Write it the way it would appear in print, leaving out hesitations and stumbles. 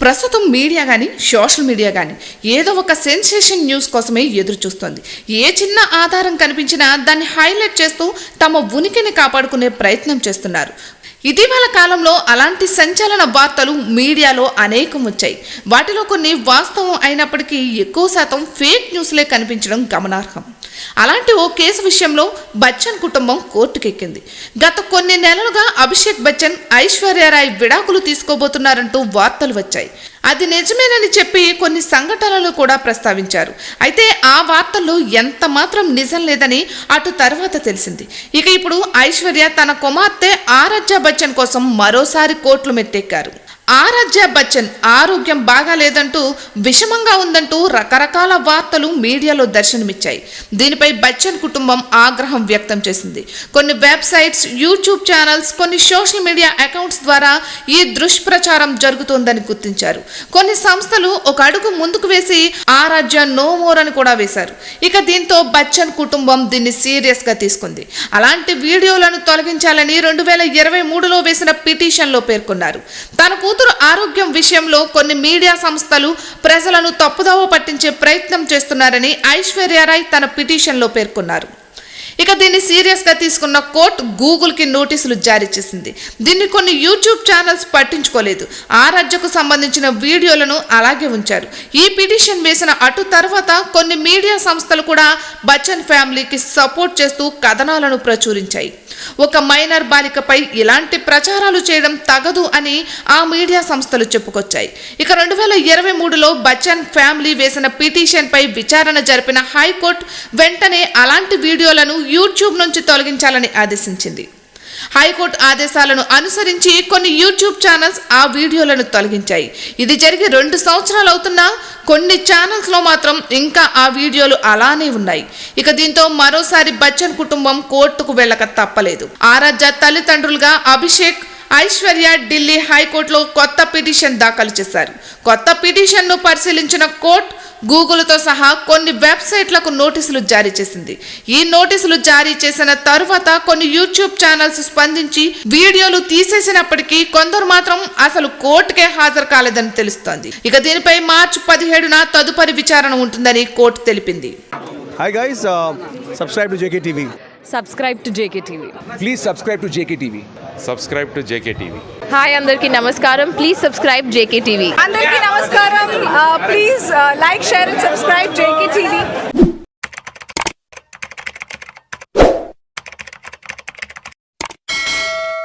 ప్రస్తుతం మీడియా కానీ social media కానీ ఏదో ఒక సెన్సేషన్ న్యూస్ కోసమే ఎదురు చూస్తోంది. ఏ చిన్న ఆధారం కనిపించినా దాన్ని హైలైట్ చేస్తూ తమ ఉనికిని కాపాడుకునే ప్రయత్నం చేస్తున్నారు. ఇటీవల కాలంలో అలాంటి సంచలన వార్తలు మీడియాలో అనేకం వచ్చాయి. వాటిలో కొన్ని వాస్తవం అయినప్పటికీ ఎక్కువ శాతం ఫేక్ న్యూస్లే కనిపించడం గమనార్హం. అలాంటి ఓ కేసు విషయంలో బచ్చన్ కుటుంబం కోర్టుకెక్కింది. గత కొన్ని నెలలుగా అభిషేక్ బచ్చన్, ఐశ్వర్యరాయ్ విడాకులు తీసుకోబోతున్నారంటూ వార్తలు వచ్చాయి. అది నిజమేనని చెప్పి కొన్ని సంఘటనలు కూడా ప్రస్తావించారు. అయితే ఆ వార్తల్లో ఎంత మాత్రం నిజం లేదని అటు తర్వాత తెలిసింది. ఇక ఇప్పుడు ఐశ్వర్య తన కుమార్తె ఆరాధ్య బచ్చన్ కోసం మరోసారి కోర్టులు మెట్టెక్కారు. ఆరాధ్య బచ్చన్ ఆరోగ్యం బాగాలేదంటూ, విషమంగా ఉందంటూ రకరకాల వార్తలు మీడియాలో దర్శనమిచ్చాయి. దీనిపై బచ్చన్ కుటుంబం ఆగ్రహం వ్యక్తం చేసింది. కొన్ని వెబ్సైట్స్, యూట్యూబ్ ఛానల్స్, కొన్ని సోషల్ మీడియా అకౌంట్స్ ద్వారా ఈ దుష్ప్రచారం జరుగుతోందని గుర్తించారు. కొన్ని సంస్థలు ఒక అడుగు ముందుకు వేసి ఆరాధ్య నో మోర్ అని కూడా వేశారు. ఇక దీంతో బచ్చన్ కుటుంబం దీన్ని సీరియస్ గా తీసుకుంది. అలాంటి వీడియోలను తొలగించాలని 2023లో వేసిన పిటిషన్లో పేర్కొన్నారు. తన కూతురు ఆరోగ్యం విషయంలో కొన్ని మీడియా సంస్థలు ప్రజలను తప్పుదోవ పట్టించే ప్రయత్నం చేస్తున్నారని ఐశ్వర్యరాయ్ తన పిటిషన్లో పేర్కొన్నారు. ఇక దీన్ని సీరియస్ గా తీసుకున్న కోర్టు గూగుల్ కి నోటీసులు జారీ చేసింది. దీన్ని కొన్ని యూట్యూబ్ ఛానల్స్ పట్టించుకోలేదు. ఆరాధ్యకు సంబంధించిన వీడియోలను అలాగే ఉంచారు. ఈ పిటిషన్ వేసిన అటు తర్వాత కొన్ని మీడియా సంస్థలు కూడా బచ్చన్ ఫ్యామిలీకి సపోర్ట్ చేస్తూ కథనాలను ప్రచురించాయి. ఒక మైనర్ బాలికపై ఇలాంటి ప్రచారాలు చేయడం తగదు అని ఆ మీడియా సంస్థలు చెప్పుకొచ్చాయి. ఇక 2023లో బచ్చన్ ఫ్యామిలీ వేసిన పిటిషన్ పై విచారణ జరిపిన హైకోర్టు వెంటనే అలాంటి వీడియోలను యూట్యూబ్ నుంచి తొలగించాలని ఆదేశించింది. హైకోర్టు ఆదేశాలను అనుసరించి కొన్ని యూట్యూబ్ ఛానల్స్ ఆ వీడియోలను తొలగించాయి. ఇది జరిగి 2 సంవత్సరాలు అవుతున్నా కొన్ని ఛానల్స్ లో మాత్రం ఇంకా ఆ వీడియోలు అలానే ఉన్నాయి. ఇక దీంతో మరోసారి బచ్చన్ కుటుంబం కోర్టుకు వెళ్ళక తప్పలేదు. ఆరాధ్య తల్లిదండ్రులుగా అభిషేక్, ఐశ్వర్య ఢిల్లీ హైకోర్టులో కొత్త పిటిషన్ దాఖలు చేశారు. కొత్త పిటిషన్ను పరిశీలించిన కోర్టు గూగుల్తో సహా కొన్ని వెబ్సైట్లకు నోటీసులు జారీ చేసింది. ఈ నోటీసులు జారీ చేసిన తరువాత కొన్ని యూట్యూబ్ ఛానల్స్ స్పందించి వీడియోలు తీసేసినప్పటికీ కొందరు మాత్రం అసలు కోర్టుకే హాజరు కాలేదని తెలుస్తోంది. ఇక దీనిపై మార్చి 17న తదుపరి విచారణ ఉంటుందని కోర్టు తెలిపింది. Hi guys, subscribe to JKTV. Subscribe to JKTV. Please subscribe to JKTV. Subscribe to JKTV. Hi, andarki namaskaram. Please subscribe JKTV. అందరికీ నమస్కారం. Please like, share and subscribe JKTV.